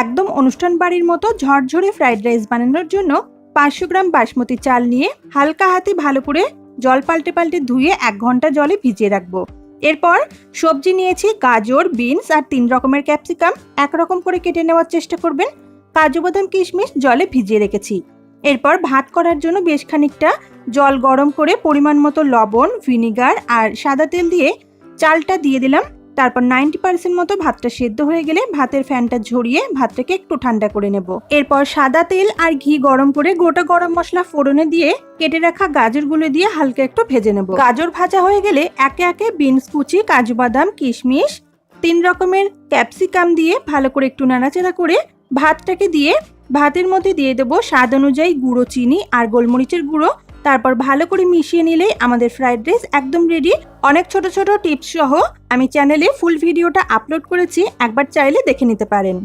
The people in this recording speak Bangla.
একদম অনুষ্ঠান বাড়ির মতো ঝরঝরে ফ্রাইড রাইস বানানোর জন্য 500 গ্রাম বাসমতি চাল নিয়ে হালকা হাতে ভালো করে জল পাল্টে পাল্টে ধুয়ে 1 ঘন্টা জলে ভিজিয়ে রাখবো। এরপর সবজি নিয়েছি গাজর, বিনস আর 3 রকমের ক্যাপসিকাম। একরকম করে কেটে নেওয়ার চেষ্টা করবেন। কাজু বাদাম কিশমিশ জলে ভিজিয়ে রেখেছি। এরপর ভাত করার জন্য বেশ খানিকটা জল গরম করে পরিমাণ মতো লবণ, ভিনিগার আর সাদা তেল দিয়ে চালটা দিয়ে দিলাম। তারপর 90% মতো ভাতটা সেদ্ধ হয়ে গেলে ভাতের ফ্যানটা ঝরিয়ে ভাতটাকে একটু ঠান্ডা করে নেব। এরপর সাদা তেল আর ঘি গরম করে গোটা গরম মশলা ফোড়নে দিয়ে কেটে রাখা গাজরগুলো দিয়ে হালকা একটু ভেজে নেব। গাজর ভাজা হয়ে গেলে একে একে বিনস কুচি, কাজু বাদাম, কিশমিশ, 3 রকমের ক্যাপসিকাম দিয়ে ভালো করে একটু নাড়াচাড়া করে ভাতটাকে দিয়ে ভাতের মধ্যে দিয়ে দেবো স্বাদ অনুযায়ী গুঁড়ো চিনি আর গোলমরিচের গুঁড়ো। তারপর ভালো করে মিশিয়ে নিলেই আমাদের ফ্রাইড রাইস একদম রেডি। অনেক ছোট ছোট টিপস সহ আমি চ্যানেলে ফুল ভিডিওটা আপলোড করেছি, একবার চাইলে দেখে নিতে পারেন।